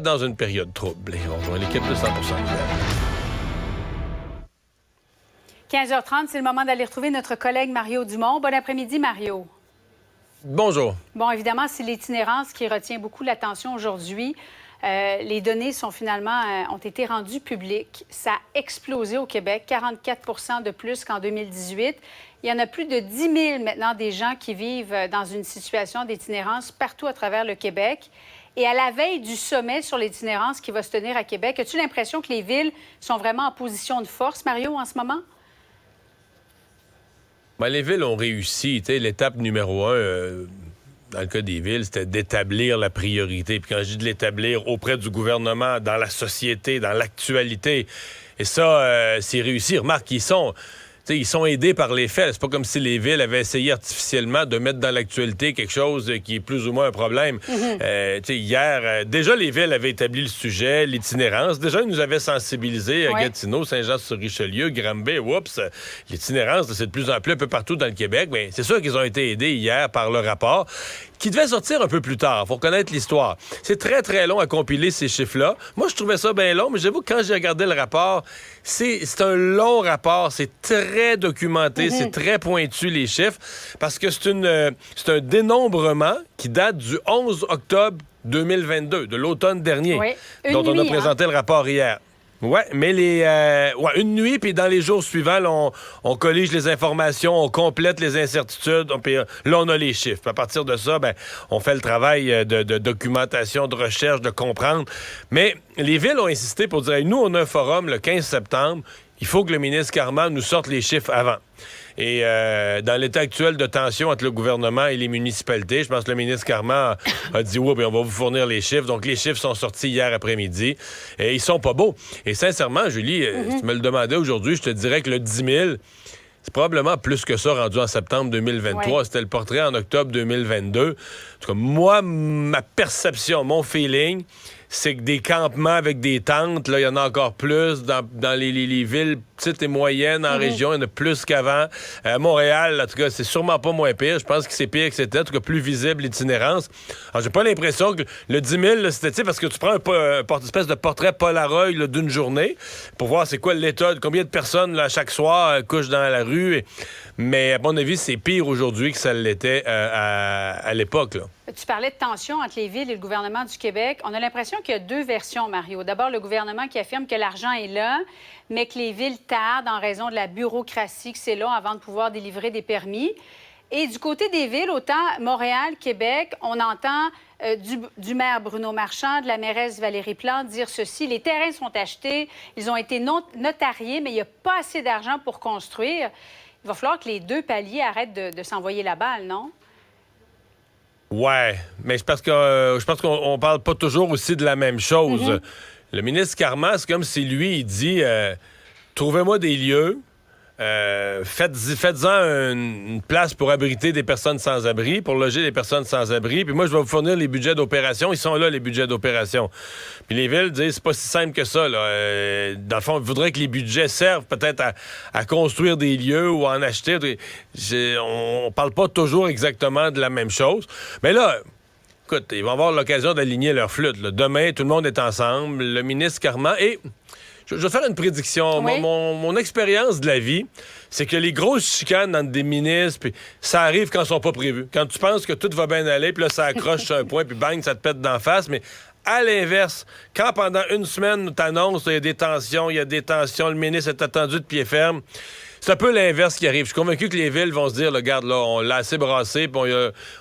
Dans une période trouble. Et on rejoint l'équipe de 100% Nouvelles. 15h30, c'est le moment d'aller retrouver notre collègue Mario Dumont. Bon après-midi, Mario. Bonjour. Bon, évidemment, c'est l'itinérance qui retient beaucoup l'attention aujourd'hui. Les données ont été rendues publiques. Ça a explosé au Québec, 44 de plus qu'en 2018. Il y en a plus de 10 000 maintenant des gens qui vivent dans une situation d'itinérance partout à travers le Québec. Et à la veille du sommet sur l'itinérance qui va se tenir à Québec, as-tu l'impression que les villes sont vraiment en position de force, Mario, en ce moment? Ben, les villes ont réussi. L'étape numéro 1, dans le cas des villes, c'était d'établir la priorité. Puis quand je dis de l'établir auprès du gouvernement, dans la société, dans l'actualité, et ça, c'est réussi. Remarque, ils sont aidés par les faits. C'est pas comme si les villes avaient essayé artificiellement de mettre dans l'actualité quelque chose qui est plus ou moins un problème. Hier, déjà, les villes avaient établi le sujet, l'itinérance. Déjà, ils nous avaient sensibilisés à Gatineau, Saint-Jean-sur-Richelieu, Granby. L'itinérance, c'est de plus en plus un peu partout dans le Québec. Mais c'est sûr qu'ils ont été aidés hier par le rapport qui devait sortir un peu plus tard. Faut connaître l'histoire. C'est très, très long à compiler ces chiffres-là. Moi, je trouvais ça bien long, mais j'avoue que quand j'ai regardé le rapport, c'est un long rapport. C'est très documenté, c'est très pointu, les chiffres, parce que c'est un dénombrement qui date du 11 octobre 2022, de l'automne dernier, dont on a présenté le rapport hier. Oui, mais une nuit, puis dans les jours suivants, là, on collige les informations, on complète les incertitudes, puis là, on a les chiffres. Puis à partir de ça, on fait le travail de documentation, de recherche, de comprendre. Mais les villes ont insisté pour dire, nous, on a un forum le 15 septembre, il faut que le ministre Carman nous sorte les chiffres avant. Et dans l'état actuel de tension entre le gouvernement et les municipalités, je pense que le ministre Carman a dit on va vous fournir les chiffres. Donc, les chiffres sont sortis hier après-midi. Et ils sont pas beaux. Et sincèrement, Julie, si tu me le demandais aujourd'hui, je te dirais que le 10 000, c'est probablement plus que ça rendu en septembre 2023. C'était le portrait en octobre 2022. En tout cas, moi, ma perception, mon feeling, c'est que des campements avec des tentes, là, il y en a encore plus dans les villes petites et moyennes en région. Il y en a plus qu'avant. Montréal, en tout cas, c'est sûrement pas moins pire. Je pense que c'est pire que c'était. En tout cas, plus visible l'itinérance. Alors, j'ai pas l'impression que le 10 000, là, c'était parce que tu prends une espèce de portrait Polaroid là, d'une journée pour voir c'est quoi l'état, combien de personnes là, chaque soir couchent dans la rue. Mais à mon avis, c'est pire aujourd'hui que ça l'était à l'époque, là. Tu parlais de tension entre les villes et le gouvernement du Québec. On a l'impression qu'il y a deux versions, Mario. D'abord, le gouvernement qui affirme que l'argent est là, mais que les villes tardent en raison de la bureaucratie, que c'est long avant de pouvoir délivrer des permis. Et du côté des villes, autant Montréal, Québec, on entend du maire Bruno Marchand, de la mairesse Valérie Plante dire ceci. Les terrains sont achetés, ils ont été notariés, mais il n'y a pas assez d'argent pour construire. Il va falloir que les deux paliers arrêtent de s'envoyer la balle, non? Ouais, mais c'est parce que je pense qu'on parle pas toujours aussi de la même chose. Le ministre Carman, c'est comme si lui, il dit trouvez-moi des lieux, faites-en une place pour abriter des personnes sans abri, pour loger des personnes sans abri, puis moi, je vais vous fournir les budgets d'opération. Ils sont là, les budgets d'opération. Puis les villes disent, c'est pas si simple que ça, là. Dans le fond, on voudrait que les budgets servent peut-être à construire des lieux ou à en acheter. On parle pas toujours exactement de la même chose. Mais là, écoute, ils vont avoir l'occasion d'aligner leur flûte, là. Demain, tout le monde est ensemble. Le ministre Carman et... Je vais faire une prédiction. Oui. Mon expérience de la vie, c'est que les grosses chicanes entre des ministres, puis ça arrive quand elles sont pas prévues. Quand tu penses que tout va bien aller, puis là, ça accroche sur un point, puis bang, ça te pète d'en face. Mais à l'inverse, quand pendant une semaine, t'annonces, il y a des tensions, le ministre est attendu de pied ferme, c'est un peu l'inverse qui arrive. Je suis convaincu que les villes vont se dire, regarde, là, on l'a assez brassé, puis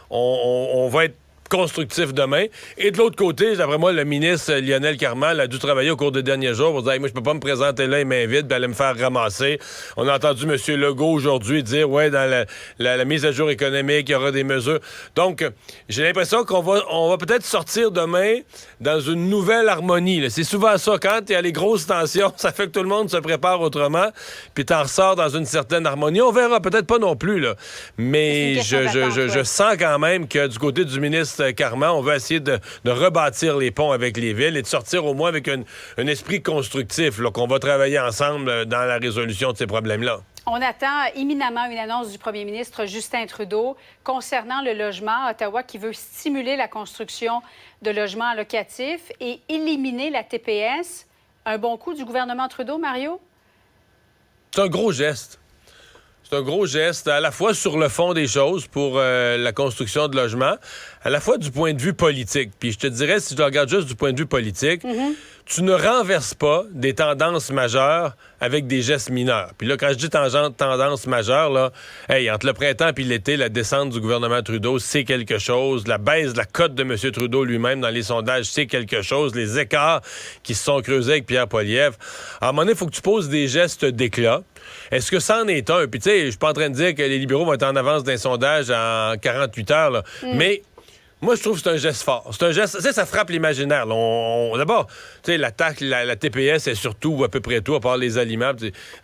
on va être constructif demain. Et de l'autre côté, d'après moi, le ministre Lionel Carman a dû travailler au cours des derniers jours pour dire hey, moi, je peux pas me présenter là les mains vides puis aller me faire ramasser. On a entendu M. Legault aujourd'hui dire dans la mise à jour économique, il y aura des mesures. Donc, j'ai l'impression qu'on va peut-être sortir demain dans une nouvelle harmonie, là. C'est souvent ça. Quand il y a les grosses tensions, ça fait que tout le monde se prépare autrement, puis t'en ressors dans une certaine harmonie. On verra, peut-être pas non plus, là. Mais je sens quand même que du côté du ministre Carman, on veut essayer de rebâtir les ponts avec les villes et de sortir au moins avec un esprit constructif, là, qu'on va travailler ensemble dans la résolution de ces problèmes-là. On attend imminemment une annonce du premier ministre Justin Trudeau concernant le logement à Ottawa qui veut stimuler la construction de logements locatifs et éliminer la TPS. Un bon coup du gouvernement Trudeau, Mario? C'est un gros geste. C'est un gros geste, à la fois sur le fond des choses pour la construction de logements, à la fois du point de vue politique. Puis je te dirais, si je le regarde juste du point de vue politique, tu ne renverses pas des tendances majeures avec des gestes mineurs. Puis là, quand je dis tendance majeure, là, entre le printemps et l'été, la descente du gouvernement Trudeau, c'est quelque chose. La baisse de la cote de M. Trudeau lui-même dans les sondages, c'est quelque chose. Les écarts qui se sont creusés avec Pierre Poilievre. À un moment donné, il faut que tu poses des gestes d'éclat. Est-ce que ça en est un? Puis tu sais, je suis pas en train de dire que les libéraux vont être en avance d'un sondage en 48 heures, là. Mais moi, je trouve que c'est un geste fort. C'est un geste, ça frappe l'imaginaire. D'abord, tu sais, la TPS est surtout à peu près tout, à part les aliments.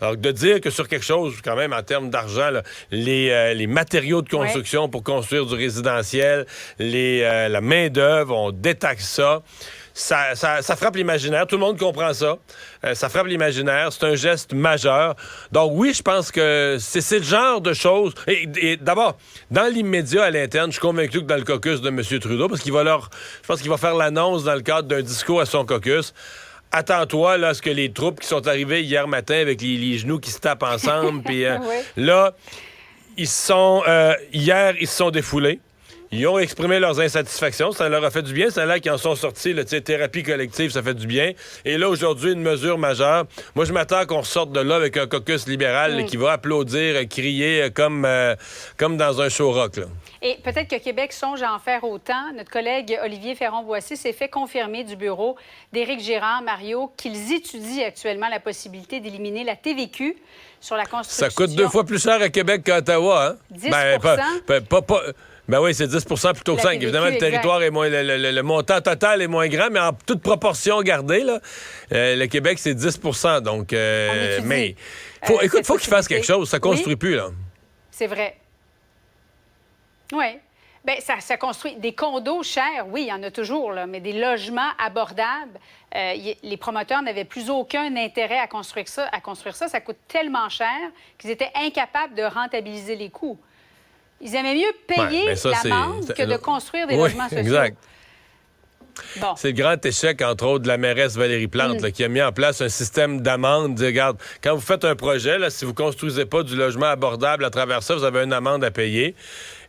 Alors, de dire que sur quelque chose, quand même, en termes d'argent, là, les matériaux de construction pour construire du résidentiel, la main-d'œuvre, on détaxe ça. Ça frappe l'imaginaire. Tout le monde comprend ça. Ça frappe l'imaginaire. C'est un geste majeur. Donc oui, je pense que c'est le genre de choses. Et d'abord, dans l'immédiat, à l'interne, je suis convaincu que dans le caucus de M. Trudeau, parce qu'il va je pense qu'il va faire l'annonce dans le cadre d'un discours à son caucus. Attends-toi là, à ce que les troupes qui sont arrivées hier matin avec les genoux qui se tapent ensemble, puis là, hier, ils se sont défoulés. Ils ont exprimé leurs insatisfactions. Ça leur a fait du bien. Ça a l'air qu'ils en sont sortis. Thérapie collective, ça fait du bien. Et là, aujourd'hui, une mesure majeure. Moi, je m'attends qu'on ressorte de là avec un caucus libéral qui va applaudir, crier comme dans un show rock. Là. Et peut-être que Québec songe à en faire autant. Notre collègue Olivier Ferron-Boissy s'est fait confirmer du bureau d'Éric Girard, Mario, qu'ils étudient actuellement la possibilité d'éliminer la TVQ sur la construction. Ça coûte 2 fois plus cher à Québec qu'à Ottawa. Hein? 10 Ben oui, c'est 10 plutôt que 5. Évidemment, le territoire est moins... Le montant total est moins grand, mais en toute proportion gardée, là, le Québec, c'est 10 donc... mais faut qu'il fasse quelque chose. Ça construit plus, là. C'est vrai. Oui. Bien, ça construit des condos chers, oui, il y en a toujours, là, mais des logements abordables. Les promoteurs n'avaient plus aucun intérêt à construire ça. Ça coûte tellement cher qu'ils étaient incapables de rentabiliser les coûts. Ils aimaient mieux payer l'amende que de construire des logements sociaux. Exact. Bon. C'est le grand échec, entre autres, de la mairesse Valérie Plante, là, qui a mis en place un système d'amende. Regarde, quand vous faites un projet, là, si vous ne construisez pas du logement abordable à travers ça, vous avez une amende à payer.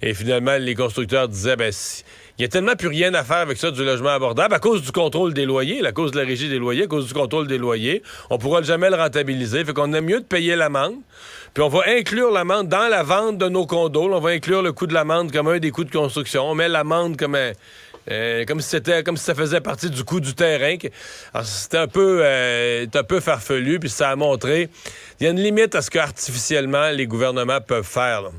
Et finalement, les constructeurs disaient, il n'y a tellement plus rien à faire avec ça, du logement abordable, à cause du contrôle des loyers, à cause de la régie des loyers, à cause du contrôle des loyers. On ne pourra jamais le rentabiliser. Fait qu'on aime mieux de payer l'amende. Puis on va inclure l'amende dans la vente de nos condos. Là, on va inclure le coût de l'amende comme un des coûts de construction. On met l'amende comme si ça faisait partie du coût du terrain. Alors, c'était un peu farfelu, puis ça a montré il y a une limite à ce qu'artificiellement les gouvernements peuvent faire. Là.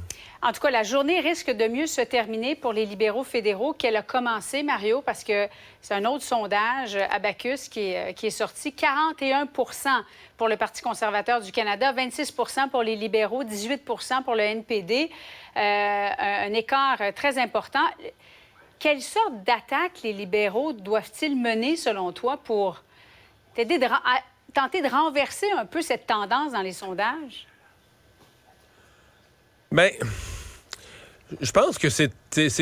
En tout cas, la journée risque de mieux se terminer pour les libéraux fédéraux qu'elle a commencé, Mario, parce que c'est un autre sondage, Abacus, qui est sorti. 41 pour le Parti conservateur du Canada, 26 pour les libéraux, 18 pour le NPD. Un écart très important. Quelle sorte d'attaque les libéraux doivent-ils mener, selon toi, pour tenter de renverser un peu cette tendance dans les sondages? Bien, je pense que c'est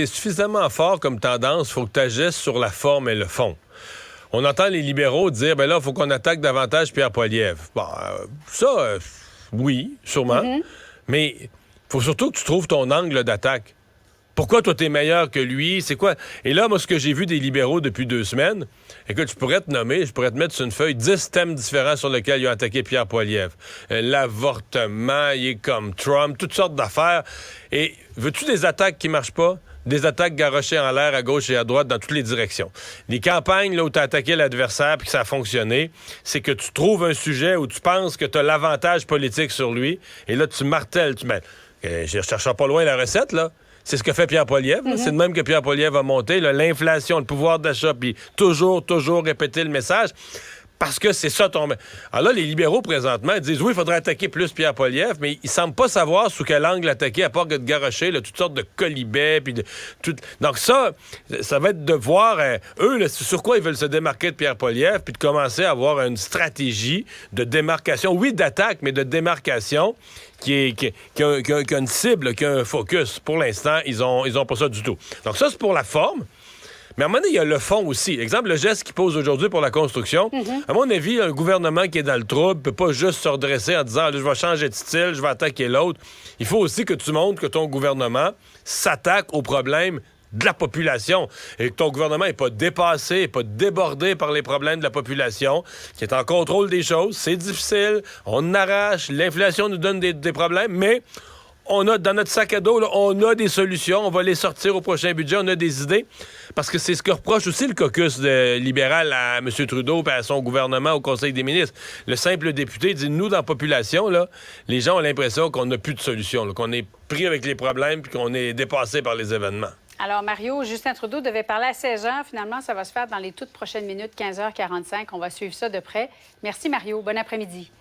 suffisamment fort comme tendance. Il faut que tu agisses sur la forme et le fond. On entend les libéraux dire, là, il faut qu'on attaque davantage Pierre Poilievre. Bon, oui, sûrement. Mais il faut surtout que tu trouves ton angle d'attaque. Pourquoi toi, t'es meilleur que lui? C'est quoi? Et là, moi, ce que j'ai vu des libéraux depuis 2 semaines, écoute, je pourrais te mettre sur une feuille 10 thèmes différents sur lesquels ils ont attaqué Pierre Poilievre. L'avortement, il est comme Trump, toutes sortes d'affaires. Et veux-tu des attaques qui marchent pas? Des attaques garochées en l'air à gauche et à droite dans toutes les directions. Les campagnes là, où tu as attaqué l'adversaire puis que ça a fonctionné, c'est que tu trouves un sujet où tu penses que tu as l'avantage politique sur lui et là, tu martèles. Je cherche pas loin la recette, là. C'est ce que fait Pierre Poilievre. C'est de même que Pierre Poilievre a monté. L'inflation, le pouvoir d'achat, puis toujours répéter le message. parce que c'est ça ton... Alors là, les libéraux, présentement, disent, oui, il faudrait attaquer plus Pierre Poilievre, mais ils semblent pas savoir sous quel angle attaquer, à part que de garocher là, toutes sortes de colibets, puis de... Donc ça va être de voir, eux, là, sur quoi ils veulent se démarquer de Pierre Poilievre, puis de commencer à avoir une stratégie de démarcation, oui, d'attaque, mais de démarcation, qui a une cible, qui a un focus. Pour l'instant, ils ont pas ça du tout. Donc ça, c'est pour la forme. Mais à un moment donné, il y a le fond aussi. Exemple, le geste qu'ils pose aujourd'hui pour la construction. À mon avis, un gouvernement qui est dans le trouble ne peut pas juste se redresser en disant « je vais changer de style, je vais attaquer l'autre ». Il faut aussi que tu montres que ton gouvernement s'attaque aux problèmes de la population et que ton gouvernement n'est pas dépassé, n'est pas débordé par les problèmes de la population, qui est en contrôle des choses. C'est difficile, on arrache, l'inflation nous donne des problèmes, mais... on a dans notre sac à dos, là, on a des solutions, on va les sortir au prochain budget, on a des idées. Parce que c'est ce que reproche aussi le caucus libéral à M. Trudeau et à son gouvernement au Conseil des ministres. Le simple député dit, nous, dans la population, là, les gens ont l'impression qu'on n'a plus de solution, là, qu'on est pris avec les problèmes puis qu'on est dépassé par les événements. Alors, Mario, Justin Trudeau devait parler à 16 h. Finalement, ça va se faire dans les toutes prochaines minutes, 15h45. On va suivre ça de près. Merci, Mario. Bon après-midi.